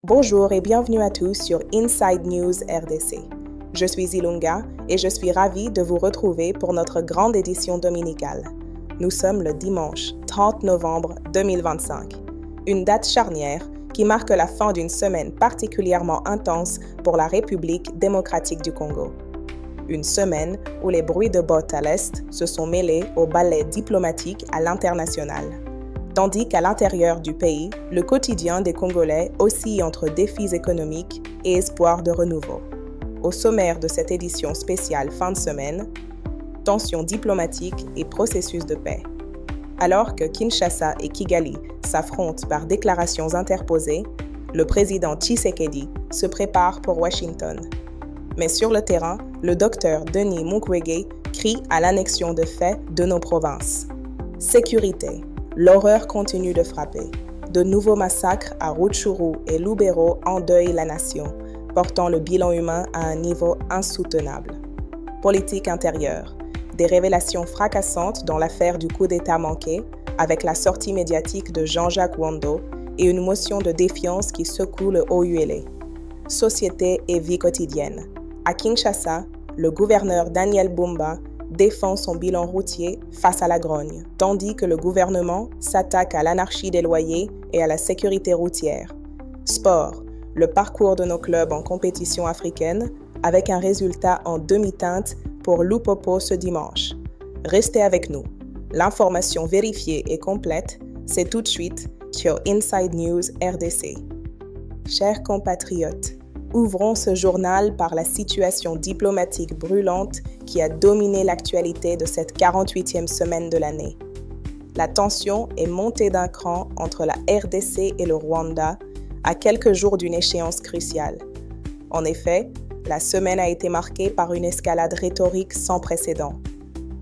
Bonjour et bienvenue à tous sur Inside News RDC. Je suis Ilunga et je suis ravie de vous retrouver pour notre grande édition dominicale. Nous sommes le dimanche 30 novembre 2025, une date charnière qui marque la fin d'une semaine particulièrement intense pour la République démocratique du Congo. Une semaine où les bruits de bottes à l'Est se sont mêlés aux balais diplomatiques à l'international. Tandis qu'à l'intérieur du pays, le quotidien des Congolais oscille entre défis économiques et espoir de renouveau. Au sommaire de cette édition spéciale fin de semaine, tensions diplomatiques et processus de paix. Alors que Kinshasa et Kigali s'affrontent par déclarations interposées, le président Tshisekedi se prépare pour Washington. Mais sur le terrain, le docteur Denis Mukwege crie à l'annexion de fait de nos provinces. Sécurité. L'horreur continue de frapper. De nouveaux massacres à Rutshuru et Lubero endeuillent la nation, portant le bilan humain à un niveau insoutenable. Politique intérieure. Des révélations fracassantes dans l'affaire du coup d'État manqué, avec la sortie médiatique de Jean-Jacques Wando et une motion de défiance qui secoue le Haut-Uélé. Société et vie quotidienne. À Kinshasa, le gouverneur Daniel Bumba défend son bilan routier face à la grogne, tandis que le gouvernement s'attaque à l'anarchie des loyers et à la sécurité routière. Sport, le parcours de nos clubs en compétition africaine, avec un résultat en demi-teinte pour Lupopo ce dimanche. Restez avec nous. L'information vérifiée et complète, c'est tout de suite sur Inside News RDC. Chers compatriotes, ouvrons ce journal par la situation diplomatique brûlante qui a dominé l'actualité de cette 48e semaine de l'année. La tension est montée d'un cran entre la RDC et le Rwanda à quelques jours d'une échéance cruciale. En effet, la semaine a été marquée par une escalade rhétorique sans précédent.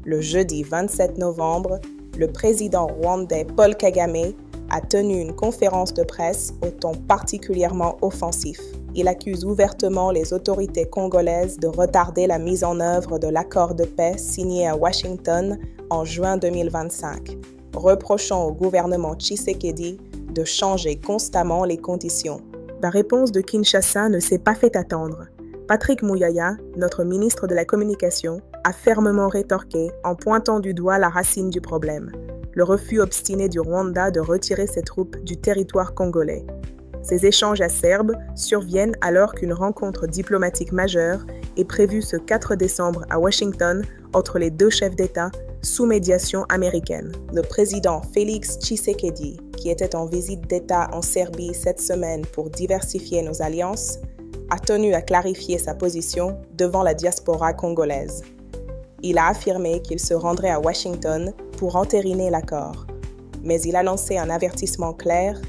Le jeudi 27 novembre, le président rwandais Paul Kagame a tenu une conférence de presse au ton particulièrement offensif. Il accuse ouvertement les autorités congolaises de retarder la mise en œuvre de l'accord de paix signé à Washington en juin 2025, reprochant au gouvernement Tshisekedi de changer constamment les conditions. La réponse de Kinshasa ne s'est pas fait attendre. Patrick Muyaya, notre ministre de la Communication, a fermement rétorqué en pointant du doigt la racine du problème, le refus obstiné du Rwanda de retirer ses troupes du territoire congolais. Ces échanges acerbes surviennent alors qu'une rencontre diplomatique majeure est prévue ce 4 décembre à Washington entre les deux chefs d'État sous médiation américaine. Le président Félix Tshisekedi, qui était en visite d'État en Serbie cette semaine pour diversifier nos alliances, a tenu à clarifier sa position devant la diaspora congolaise. Il a affirmé qu'il se rendrait à Washington pour entériner l'accord, mais il a lancé un avertissement clair: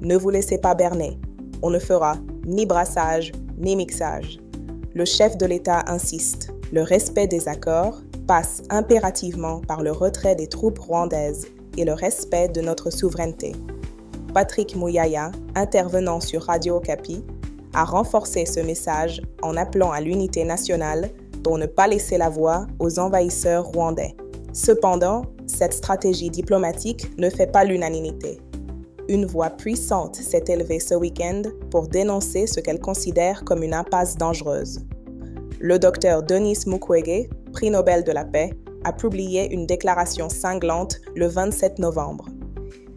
ne vous laissez pas berner, on ne fera ni brassage ni mixage. Le chef de l'État insiste, le respect des accords passe impérativement par le retrait des troupes rwandaises et le respect de notre souveraineté. Patrick Muyaya, intervenant sur Radio Okapi, a renforcé ce message en appelant à l'unité nationale pour ne pas laisser la voie aux envahisseurs rwandais. Cependant, cette stratégie diplomatique ne fait pas l'unanimité. Une voix puissante s'est élevée ce week-end pour dénoncer ce qu'elle considère comme une impasse dangereuse. Le docteur Denis Mukwege, prix Nobel de la paix, a publié une déclaration cinglante le 27 novembre,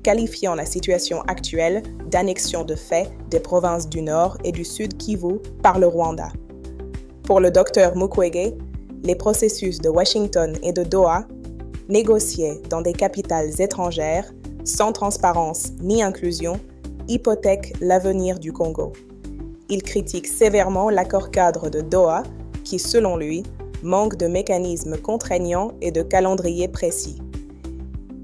qualifiant la situation actuelle d'annexion de fait des provinces du Nord et du Sud Kivu par le Rwanda. Pour le docteur Mukwege, les processus de Washington et de Doha, négociés dans des capitales étrangères, sans transparence ni inclusion, hypothèquent l'avenir du Congo. Il critique sévèrement l'accord-cadre de Doha, qui, selon lui, manque de mécanismes contraignants et de calendrier précis.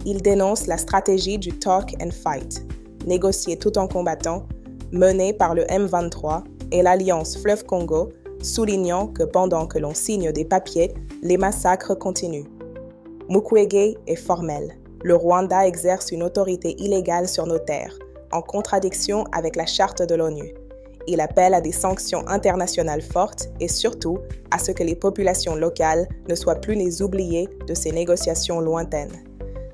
Il dénonce la stratégie du talk and fight, négociée tout en combattant, menée par le M23 et l'Alliance Fleuve Congo, soulignant que pendant que l'on signe des papiers, les massacres continuent. Mukwege est formel. Le Rwanda exerce une autorité illégale sur nos terres, en contradiction avec la charte de l'ONU. Il appelle à des sanctions internationales fortes et surtout à ce que les populations locales ne soient plus les oubliées de ces négociations lointaines.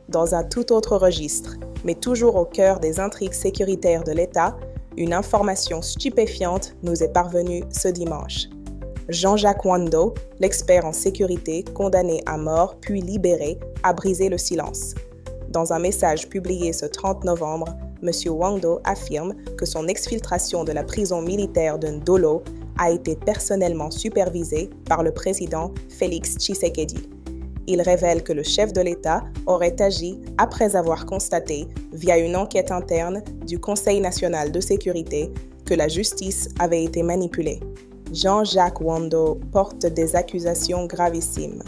Dans un tout autre registre, mais toujours au cœur des intrigues sécuritaires de l'État, une information stupéfiante nous est parvenue ce dimanche. Jean-Jacques Wando, l'expert en sécurité condamné à mort puis libéré, a brisé le silence. Dans un message publié ce 30 novembre, M. Wando affirme que son exfiltration de la prison militaire de Ndolo a été personnellement supervisée par le président Félix Tshisekedi. Il révèle que le chef de l'État aurait agi après avoir constaté, via une enquête interne du Conseil national de sécurité, que la justice avait été manipulée. Jean-Jacques Wando porte des accusations gravissimes.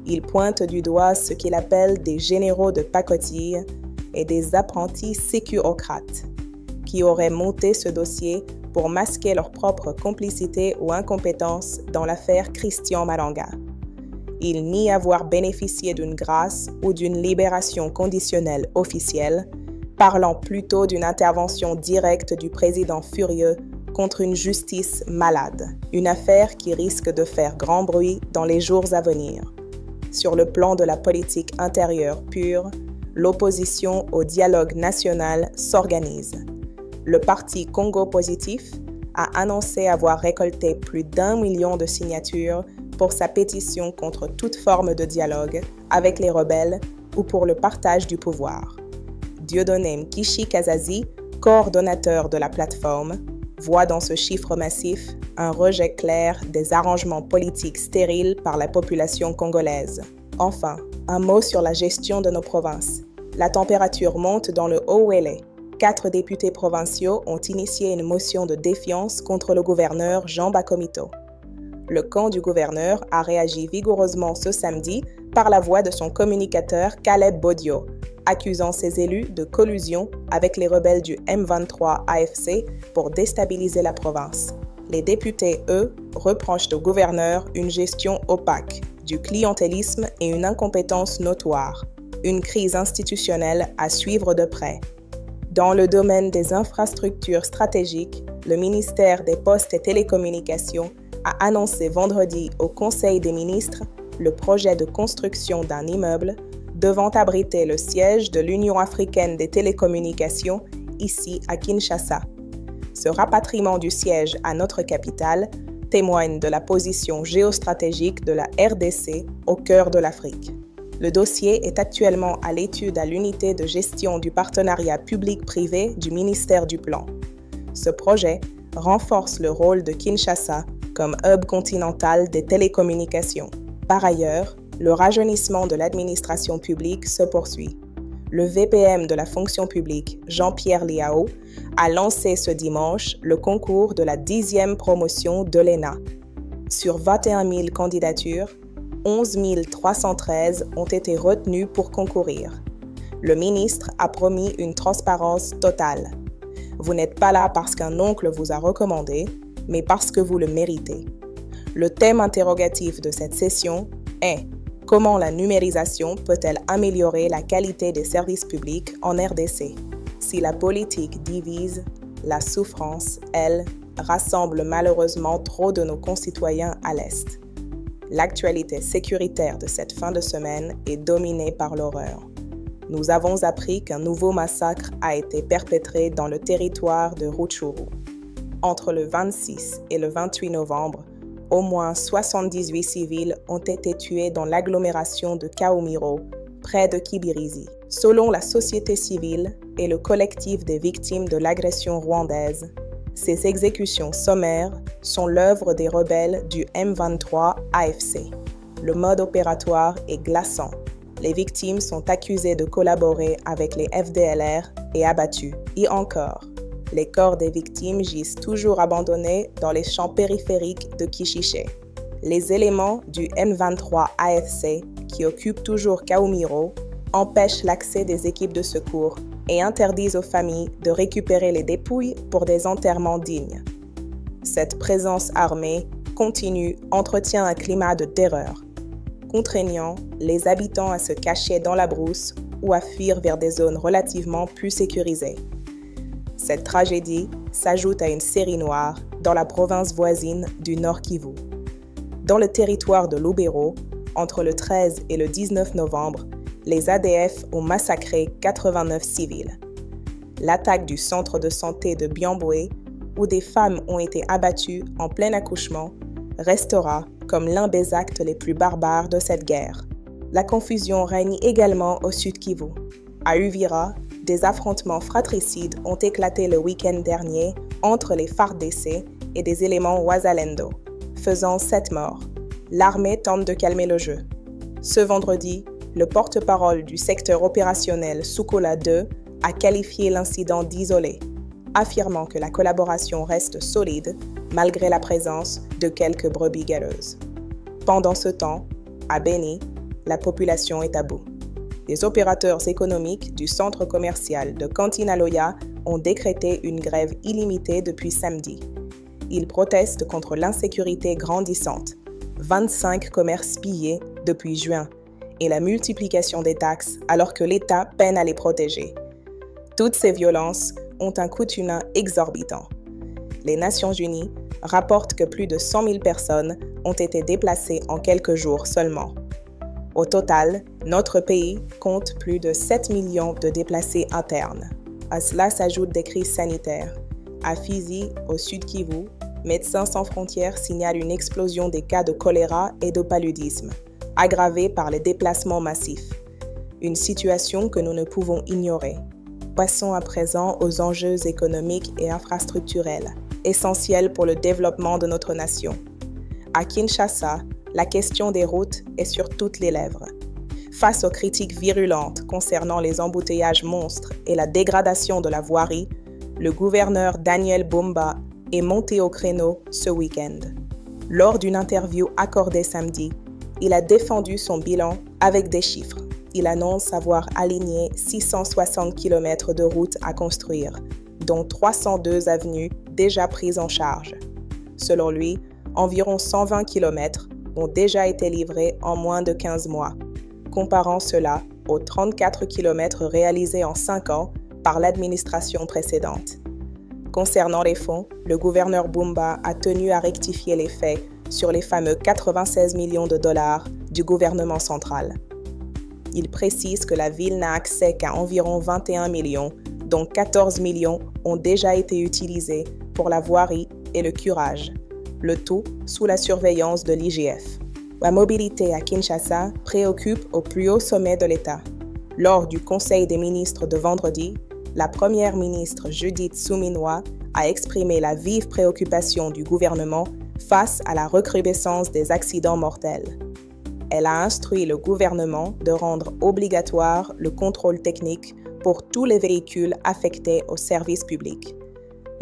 Il pointe du doigt ce qu'il appelle des généraux de pacotille et des apprentis sécurocrates qui auraient monté ce dossier pour masquer leur propre complicité ou incompétence dans l'affaire Christian Malanga. Il nie avoir bénéficié d'une grâce ou d'une libération conditionnelle officielle, parlant plutôt d'une intervention directe du président furieux contre une justice malade, une affaire qui risque de faire grand bruit dans les jours à venir. Sur le plan de la politique intérieure pure, l'opposition au dialogue national s'organise. Le parti Congo Positif a annoncé avoir récolté plus d'1 million de signatures pour sa pétition contre toute forme de dialogue avec les rebelles ou pour le partage du pouvoir. Dieudonné Mkishi Kazazi, coordonnateur de la plateforme, voit dans ce chiffre massif un rejet clair des arrangements politiques stériles par la population congolaise. Enfin, un mot sur la gestion de nos provinces. La température monte dans le Haut-Ouélé. 4 députés provinciaux ont initié une motion de défiance contre le gouverneur Jean Bakomito. Le camp du gouverneur a réagi vigoureusement ce samedi par la voix de son communicateur Caleb Bodio, accusant ses élus de collusion avec les rebelles du M23 AFC pour déstabiliser la province. Les députés, eux, reprochent au gouverneur une gestion opaque, du clientélisme et une incompétence notoire, une crise institutionnelle à suivre de près. Dans le domaine des infrastructures stratégiques, le ministère des Postes et Télécommunications a annoncé vendredi au Conseil des ministres le projet de construction d'un immeuble devant abriter le siège de l'Union africaine des télécommunications, ici à Kinshasa. Ce rapatriement du siège à notre capitale témoigne de la position géostratégique de la RDC au cœur de l'Afrique. Le dossier est actuellement à l'étude à l'unité de gestion du partenariat public-privé du ministère du Plan. Ce projet renforce le rôle de Kinshasa comme hub continental des télécommunications. Par ailleurs, le rajeunissement de l'administration publique se poursuit. Le VPM de la fonction publique, Jean-Pierre Liao, a lancé ce dimanche le concours de la 10e promotion de l'ENA. Sur 21 000 candidatures, 11 313 ont été retenues pour concourir. Le ministre a promis une transparence totale. Vous n'êtes pas là parce qu'un oncle vous a recommandé, mais parce que vous le méritez. Le thème interrogatif de cette session est « Comment la numérisation peut-elle améliorer la qualité des services publics en RDC ?» Si la politique divise, la souffrance, elle, rassemble malheureusement trop de nos concitoyens à l'Est. L'actualité sécuritaire de cette fin de semaine est dominée par l'horreur. Nous avons appris qu'un nouveau massacre a été perpétré dans le territoire de Rutshuru. Entre le 26 et le 28 novembre, au moins 78 civils ont été tués dans l'agglomération de Kaumiro, près de Kibirizi. Selon la société civile et le collectif des victimes de l'agression rwandaise, ces exécutions sommaires sont l'œuvre des rebelles du M23 AFC. Le mode opératoire est glaçant. Les victimes sont accusées de collaborer avec les FDLR et abattues. Et encore, les corps des victimes gisent toujours abandonnés dans les champs périphériques de Kishiché. Les éléments du M23 AFC, qui occupent toujours Kaumiro, empêchent l'accès des équipes de secours et interdisent aux familles de récupérer les dépouilles pour des enterrements dignes. Cette présence armée continue entretient un climat de terreur, contraignant les habitants à se cacher dans la brousse ou à fuir vers des zones relativement plus sécurisées. Cette tragédie s'ajoute à une série noire dans la province voisine du Nord Kivu. Dans le territoire de Lubero, entre le 13 et le 19 novembre, les ADF ont massacré 89 civils. l'attaque du centre de santé de Byambwe, où des femmes ont été abattues en plein accouchement, restera comme l'un des actes les plus barbares de cette guerre. La confusion règne également au Sud Kivu. À Uvira, des affrontements fratricides ont éclaté le week-end dernier entre les FARDC et des éléments Wazalendo, faisant 7 morts. L'armée tente de calmer le jeu. Ce vendredi, le porte-parole du secteur opérationnel Sukola 2 a qualifié l'incident d'isolé, affirmant que la collaboration reste solide malgré la présence de quelques brebis galeuses. Pendant ce temps, à Beni, la population est à bout. Les opérateurs économiques du centre commercial de Kantinaloya ont décrété une grève illimitée depuis samedi. Ils protestent contre l'insécurité grandissante, 25 commerces pillés depuis juin et la multiplication des taxes alors que l'État peine à les protéger. Toutes ces violences ont un coût humain exorbitant. Les Nations Unies rapportent que plus de 100 000 personnes ont été déplacées en quelques jours seulement. Au total, notre pays compte plus de 7 millions de déplacés internes. À cela s'ajoutent des crises sanitaires. À Fizi, au Sud Kivu, Médecins sans frontières signale une explosion des cas de choléra et de paludisme, aggravée par les déplacements massifs. Une situation que nous ne pouvons ignorer. Passons à présent aux enjeux économiques et infrastructurels, essentiels pour le développement de notre nation. À Kinshasa, la question des routes est sur toutes les lèvres. Face aux critiques virulentes concernant les embouteillages monstres et la dégradation de la voirie, le gouverneur Daniel Bumba est monté au créneau ce week-end. Lors d'une interview accordée samedi, il a défendu son bilan avec des chiffres. Il annonce avoir aligné 660 km de routes à construire, dont 302 avenues déjà prises en charge. Selon lui, environ 120 km ont déjà été livrés en moins de 15 mois, comparant cela aux 34 km réalisés en 5 ans par l'administration précédente. Concernant les fonds, le gouverneur Bumba a tenu à rectifier les faits sur les fameux 96 millions de dollars du gouvernement central. Il précise que la ville n'a accès qu'à environ 21 millions, dont 14 millions ont déjà été utilisés pour la voirie et le curage, le tout sous la surveillance de l'IGF. La mobilité à Kinshasa préoccupe au plus haut sommet de l'État. Lors du Conseil des ministres de vendredi, la première ministre Judith Suminwa a exprimé la vive préoccupation du gouvernement face à la recrudescence des accidents mortels. Elle a instruit le gouvernement de rendre obligatoire le contrôle technique pour tous les véhicules affectés au service public.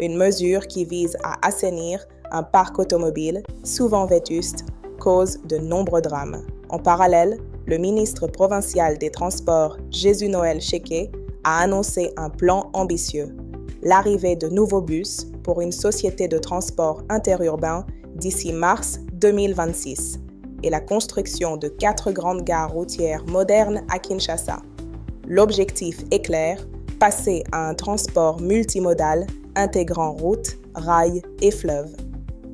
Une mesure qui vise à assainir un parc automobile souvent vétuste, cause de nombreux drames. En parallèle, le ministre provincial des Transports, Jésus-Noël Cheke, a annoncé un plan ambitieux, l'arrivée de nouveaux bus pour une société de transport interurbain d'ici mars 2026 et la construction de 4 grandes gares routières modernes à Kinshasa. L'objectif est clair, passer à un transport multimodal intégrant routes, rails et fleuves.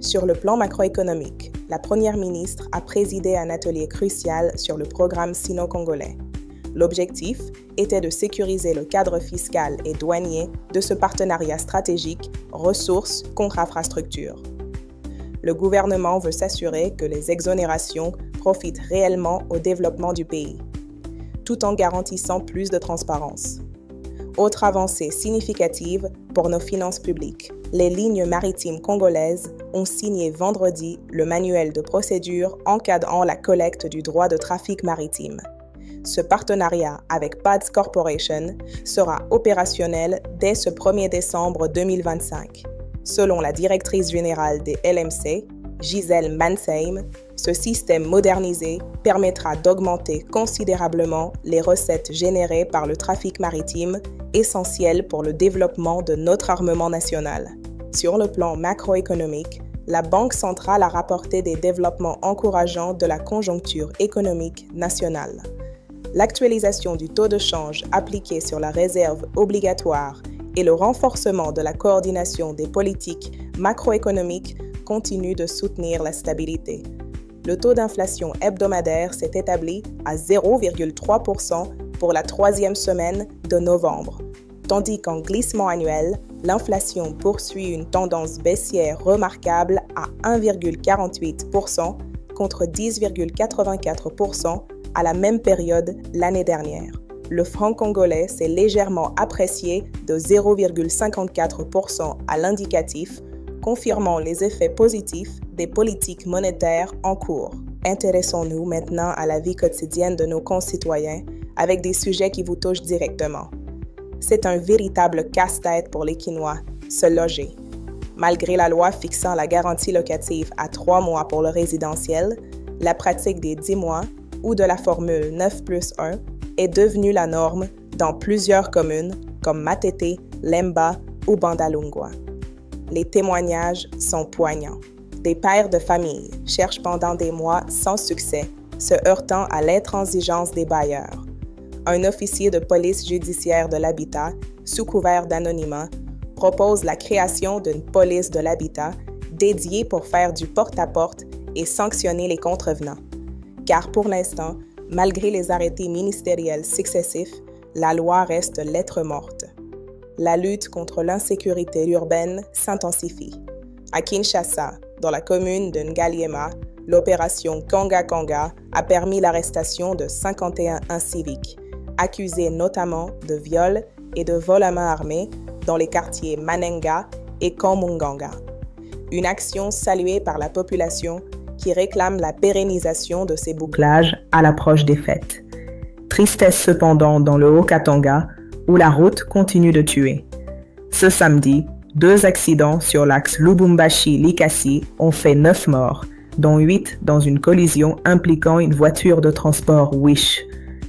Sur le plan macroéconomique, la Première ministre a présidé un atelier crucial sur le programme sino-congolais. L'objectif était de sécuriser le cadre fiscal et douanier de ce partenariat stratégique ressources contre infrastructures. Le gouvernement veut s'assurer que les exonérations profitent réellement au développement du pays, tout en garantissant plus de transparence. Autre avancée significative pour nos finances publiques, les lignes maritimes congolaises ont signé vendredi le manuel de procédure encadrant la collecte du droit de trafic maritime. Ce partenariat avec PADS Corporation sera opérationnel dès ce 1er décembre 2025. Selon la directrice générale des LMC, Gisèle Mansheim, ce système modernisé permettra d'augmenter considérablement les recettes générées par le trafic maritime, essentiel pour le développement de notre armement national. Sur le plan macroéconomique, la Banque centrale a rapporté des développements encourageants de la conjoncture économique nationale. L'actualisation du taux de change appliqué sur la réserve obligatoire et le renforcement de la coordination des politiques macroéconomiques continuent de soutenir la stabilité. Le taux d'inflation hebdomadaire s'est établi à 0,3% pour la 3e semaine de novembre, tandis qu'en glissement annuel, l'inflation poursuit une tendance baissière remarquable à 1,48% contre 10,84% à la même période l'année dernière. Le franc congolais s'est légèrement apprécié de 0,54% à l'indicatif, confirmant les effets positifs des politiques monétaires en cours. Intéressons-nous maintenant à la vie quotidienne de nos concitoyens avec des sujets qui vous touchent directement. C'est un véritable casse-tête pour les Quinois, se loger. Malgré la loi fixant la garantie locative à 3 mois pour le résidentiel, la pratique des 10 mois ou de la formule 9+1 est devenue la norme dans plusieurs communes comme Matete, Lemba ou Bandalungwa. Les témoignages sont poignants. Des pères de famille cherchent pendant des mois sans succès, se heurtant à l'intransigeance des bailleurs. Un officier de police judiciaire de l'habitat, sous couvert d'anonymat, propose la création d'une police de l'habitat dédiée pour faire du porte-à-porte et sanctionner les contrevenants. Car pour l'instant, malgré les arrêtés ministériels successifs, la loi reste lettre morte. La lutte contre l'insécurité urbaine s'intensifie. À Kinshasa, dans la commune de Ngaliema, l'opération Kanga Kanga a permis l'arrestation de 51 inciviques, accusés notamment de viol et de vol à main armée dans les quartiers Manenga et Kamunganga. Une action saluée par la population qui réclame la pérennisation de ces bouclages à l'approche des fêtes. Tristesse cependant dans le Haut-Katanga, où la route continue de tuer. Ce samedi, 2 accidents sur l'axe Lubumbashi-Likasi ont fait 9 morts, dont 8 dans une collision impliquant une voiture de transport Wish.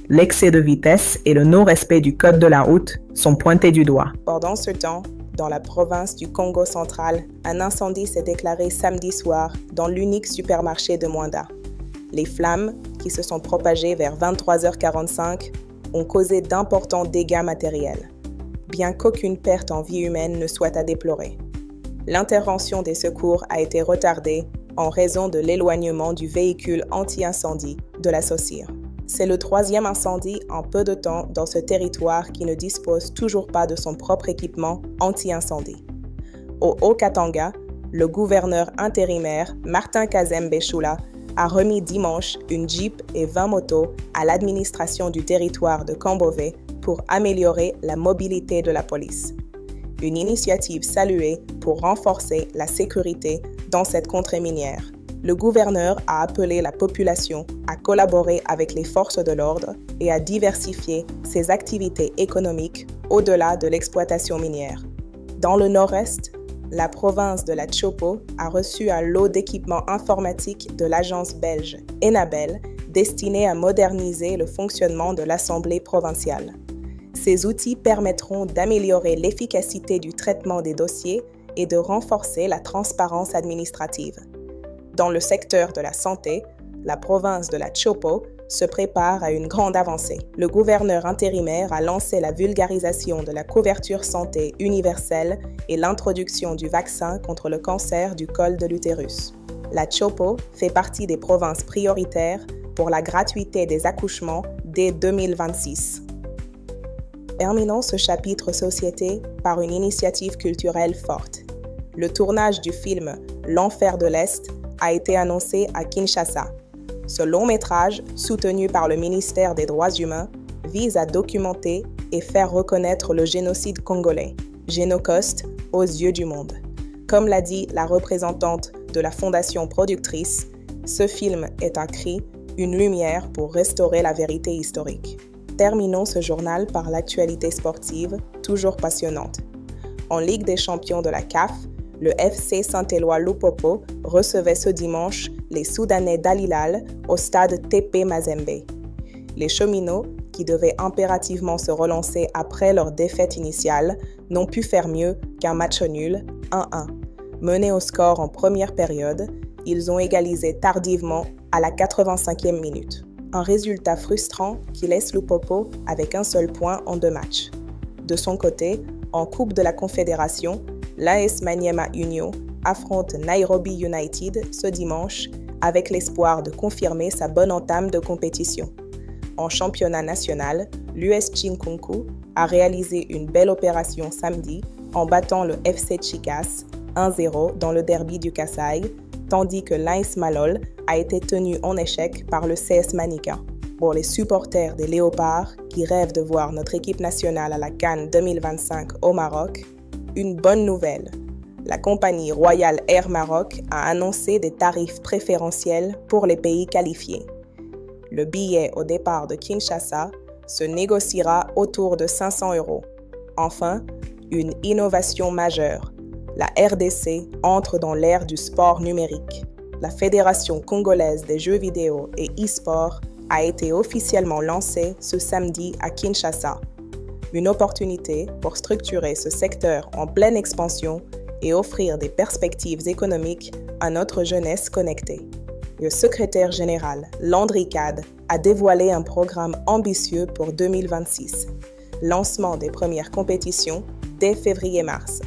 L'excès de vitesse et le non-respect du code de la route sont pointés du doigt. Pendant ce temps, dans la province du Congo central, un incendie s'est déclaré samedi soir dans l'unique supermarché de Mwanda. Les flammes, qui se sont propagées vers 23h45, ont causé d'importants dégâts matériels, bien qu'aucune perte en vie humaine ne soit à déplorer. L'intervention des secours a été retardée en raison de l'éloignement du véhicule anti-incendie de la SOCIR. C'est le 3e incendie en peu de temps dans ce territoire qui ne dispose toujours pas de son propre équipement anti-incendie. Au Haut-Katanga, le gouverneur intérimaire Martin Kazembe Choula a remis dimanche une Jeep et 20 motos à l'administration du territoire de Kambové pour améliorer la mobilité de la police. Une initiative saluée pour renforcer la sécurité dans cette contrée minière. Le gouverneur a appelé la population à collaborer avec les forces de l'ordre et à diversifier ses activités économiques au-delà de l'exploitation minière. Dans le nord-est, la province de la Chopo a reçu un lot d'équipements informatiques de l'agence belge Enabel destiné à moderniser le fonctionnement de l'Assemblée provinciale. Ces outils permettront d'améliorer l'efficacité du traitement des dossiers et de renforcer la transparence administrative. Dans le secteur de la santé, la province de la Chopo se prépare à une grande avancée. Le gouverneur intérimaire a lancé la vulgarisation de la couverture santé universelle et l'introduction du vaccin contre le cancer du col de l'utérus. La Chopo fait partie des provinces prioritaires pour la gratuité des accouchements dès 2026. Terminons ce chapitre société par une initiative culturelle forte. Le tournage du film L'Enfer de l'Est a été annoncé à Kinshasa. Ce long-métrage, soutenu par le ministère des Droits humains, vise à documenter et faire reconnaître le génocide congolais, Génocoste, aux yeux du monde. Comme l'a dit la représentante de la Fondation productrice, ce film est un cri, une lumière pour restaurer la vérité historique. Terminons ce journal par l'actualité sportive, toujours passionnante. En Ligue des champions de la CAF, le FC Saint-Éloi Lupopo recevait ce dimanche les Soudanais d'Al Hilal au stade TP Mazembe. Les cheminots, qui devaient impérativement se relancer après leur défaite initiale, n'ont pu faire mieux qu'un match nul, 1-1. Menés au score en première période, ils ont égalisé tardivement à la 85e minute. Un résultat frustrant qui laisse Lupopo avec un seul point en 2 matchs. De son côté, en Coupe de la Confédération, l'AS Maniema Union affronte Nairobi United ce dimanche avec l'espoir de confirmer sa bonne entame de compétition. en championnat national, l'US Chinkunku a réalisé une belle opération samedi en battant le FC Chikas 1-0 dans le derby du Kasaï, tandis que l'AS Malol a été tenu en échec par le CS Manica. Pour les supporters des Léopards qui rêvent de voir notre équipe nationale à la CAN 2025 au Maroc, une bonne nouvelle. La compagnie Royal Air Maroc a annoncé des tarifs préférentiels pour les pays qualifiés. Le billet au départ de Kinshasa se négociera autour de 500 €. Enfin, une innovation majeure. La RDC entre dans l'ère du sport numérique. La Fédération congolaise des jeux vidéo et e-sport a été officiellement lancée ce samedi à Kinshasa. Une opportunité pour structurer ce secteur en pleine expansion et offrir des perspectives économiques à notre jeunesse connectée. Le secrétaire général, Landry Cad, a dévoilé un programme ambitieux pour 2026. Lancement des premières compétitions dès février-mars.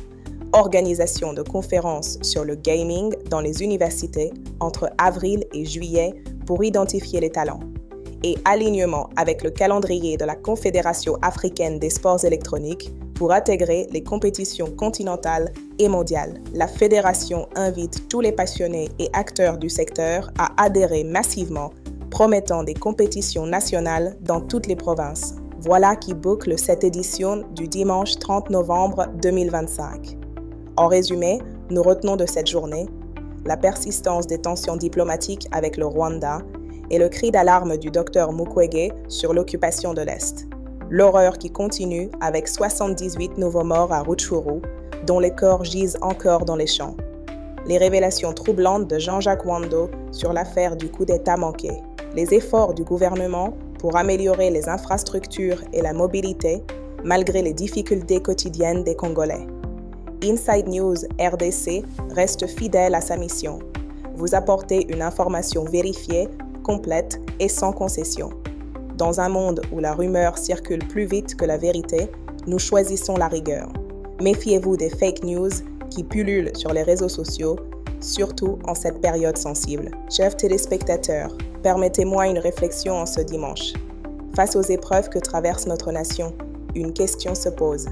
Organisation de conférences sur le gaming dans les universités entre avril et juillet pour identifier les talents. Et alignement avec le calendrier de la Confédération africaine des sports électroniques pour intégrer les compétitions continentales et mondiales. La fédération invite tous les passionnés et acteurs du secteur à adhérer massivement, promettant des compétitions nationales dans toutes les provinces. Voilà qui boucle cette édition du dimanche 30 novembre 2025. En résumé, nous retenons de cette journée la persistance des tensions diplomatiques avec le Rwanda et le cri d'alarme du Dr Mukwege sur l'occupation de l'Est. L'horreur qui continue avec 78 nouveaux morts à Rutshuru, dont les corps gisent encore dans les champs. Les révélations troublantes de Jean-Jacques Wando sur l'affaire du coup d'État manqué. Les efforts du gouvernement pour améliorer les infrastructures et la mobilité, malgré les difficultés quotidiennes des Congolais. Inside News RDC reste fidèle à sa mission. Vous apporter une information vérifiée, complète et sans concession. Dans un monde où la rumeur circule plus vite que la vérité, nous choisissons la rigueur. Méfiez-vous des fake news qui pullulent sur les réseaux sociaux, surtout en cette période sensible. Chers téléspectateurs, permettez-moi une réflexion en ce dimanche. Face aux épreuves que traverse notre nation, une question se pose.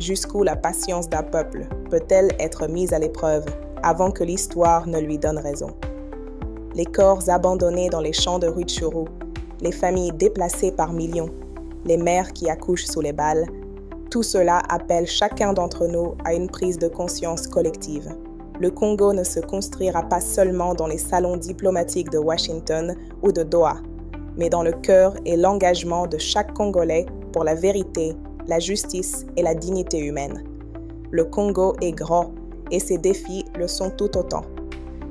Jusqu'où la patience d'un peuple peut-elle être mise à l'épreuve avant que l'histoire ne lui donne raison? Les corps abandonnés dans les champs de Rutshuru, les familles déplacées par millions, les mères qui accouchent sous les balles, tout cela appelle chacun d'entre nous à une prise de conscience collective. Le Congo ne se construira pas seulement dans les salons diplomatiques de Washington ou de Doha, mais dans le cœur et l'engagement de chaque Congolais pour la vérité, la justice et la dignité humaine. Le Congo est grand et ses défis le sont tout autant.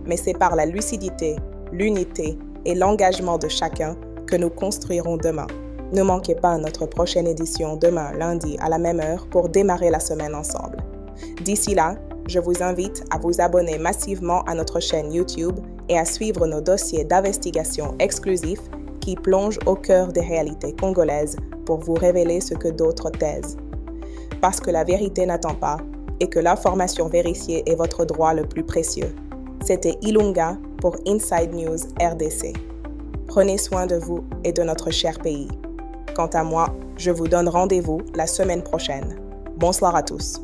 Mais c'est par la lucidité, l'unité et l'engagement de chacun que nous construirons demain. Ne manquez pas notre prochaine édition demain, lundi, à la même heure pour démarrer la semaine ensemble. D'ici là, je vous invite à vous abonner massivement à notre chaîne YouTube et à suivre nos dossiers d'investigation exclusifs qui plongent au cœur des réalités congolaises pour vous révéler ce que d'autres taisent. Parce que la vérité n'attend pas et que l'information vérifiée est votre droit le plus précieux. C'était Ilunga pour Inside News RDC. Prenez soin de vous et de notre cher pays. Quant à moi, je vous donne rendez-vous la semaine prochaine. Bonsoir à tous.